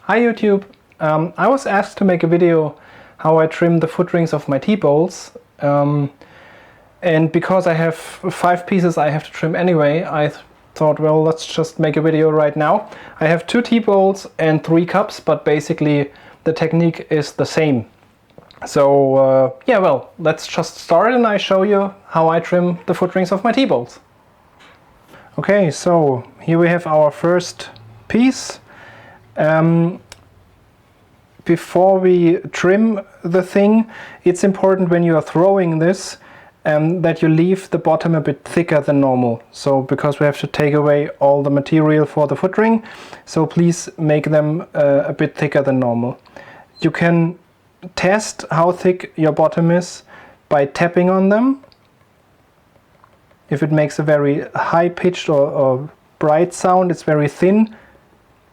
Hi YouTube! I was asked to make a video how I trim the footrings of my tea bowls, and because I have 5 pieces I have to trim anyway, I thought, well, let's just make a video right now. I have 2 tea bowls and 3 cups, but basically the technique is the same. So yeah, well, let's just start and I show you how I trim the footrings of my tea bowls. Okay, so here we have our first piece. Before we trim the thing, it's important when you are throwing this that you leave the bottom a bit thicker than normal. So because we have to take away all the material for the footring, so please make them a bit thicker than normal. You can test how thick your bottom is by tapping on them. If it makes a very high-pitched or bright sound, it's very thin.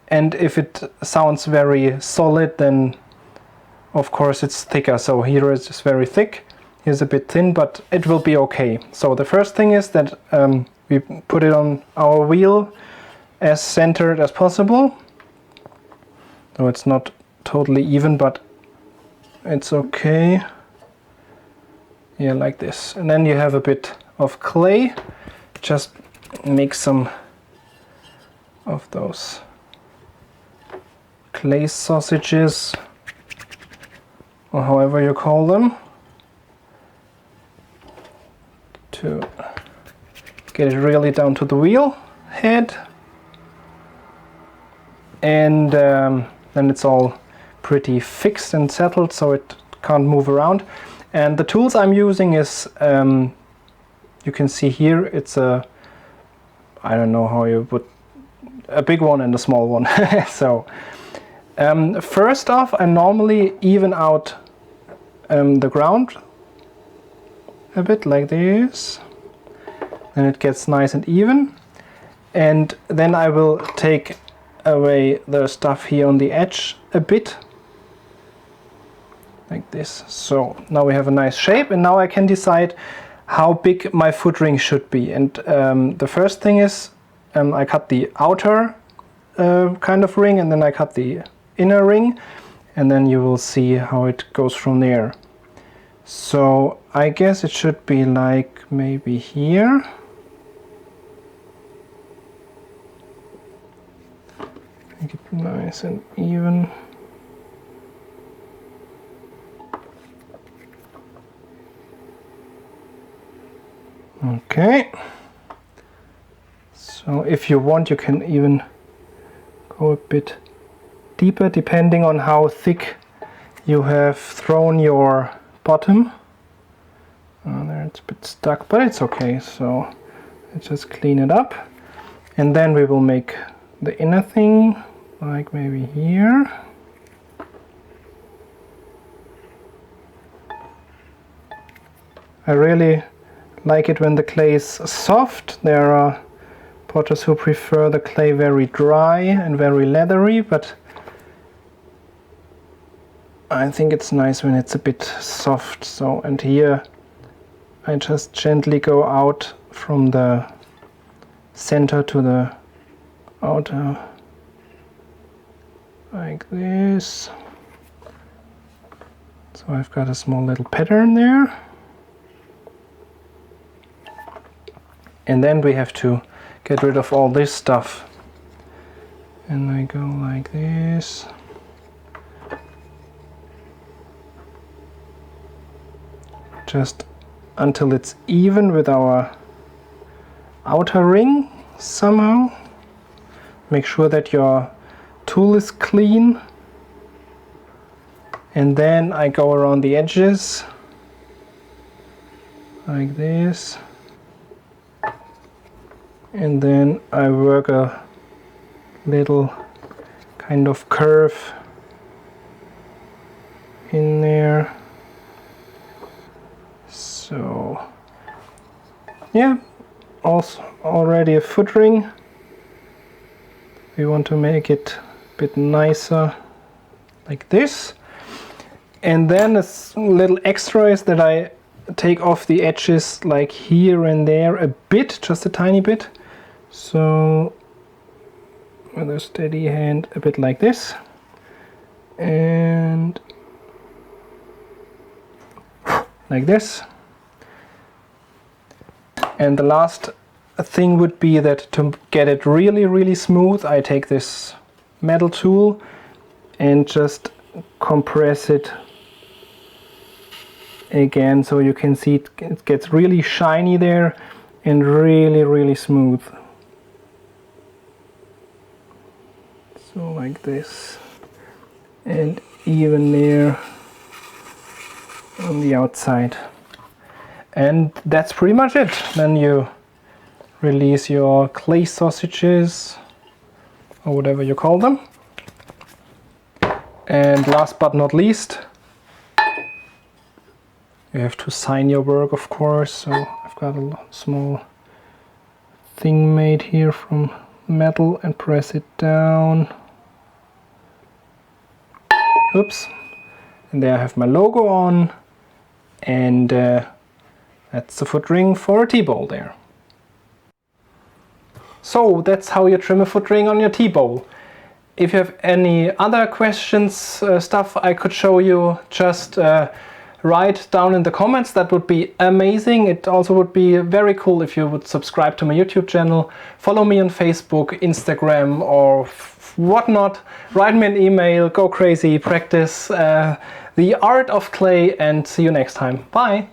And if it sounds very solid, then of course it's thicker. So here it's just very thick, here's a bit thin, but it will be okay. So the first thing is that we put it on our wheel as centered as possible. So it's not totally even, but it's okay. Yeah, like this. And then you have a bit of clay. Just make some of those clay sausages, or however you call them, to get it really down to the wheel head, and then it's all pretty fixed and settled, so it can't move around. And the tools I'm using is, you can see here, it's a, I don't know how you would, a big one and a small one. So first off, I normally even out the ground a bit like this, and it gets nice and even. And then I will take away the stuff here on the edge a bit, like this. So now we have a nice shape, and now I can decide how big my footring should be. And the first thing is I cut the outer kind of ring, and then I cut the inner ring, and then you will see how it goes from there. So I guess it should be like maybe here. Make it nice and even. Okay. So if you want, you can even go a bit deeper depending on how thick you have thrown your bottom. There it's a bit stuck, but it's okay. So let's just clean it up, and then we will make the inner thing like maybe here. I really like it when the clay is soft. There are potters who prefer the clay very dry and very leathery, but I think it's nice when it's a bit soft. So, and here I just gently go out from the center to the outer, like this. So I've got a small little pattern there. And then we have to get rid of all this stuff. And I go like this. Just until it's even with our outer ring somehow. Make sure that your tool is clean. And then I go around the edges like this. And then I work a little kind of curve in there. So yeah, also already a footring. We want to make it a bit nicer like this. And then a little extra is that I take off the edges like here and there a bit, just a tiny bit. So with a steady hand, a bit like this. and like this. And the last thing would be that to get it really smooth, I take this metal tool and just compress it again, so you can see it gets really shiny there and really smooth. So like this, and even there on the outside. And that's pretty much it. Then you release your clay sausages, or whatever you call them. And last but not least, you have to sign your work, of course. So I've got a small thing made here from metal and press it down. Oops. And there I have my logo on, and that's the foot ring for a tea bowl there. So that's how you trim a foot ring on your tea bowl. If you have any other questions, stuff I could show you, just write down in the comments. That would be amazing. It also would be very cool if you would subscribe to my YouTube channel, follow me on Facebook, Instagram, or whatnot. Write me an email, go crazy, practice the art of clay, and see you next time. Bye!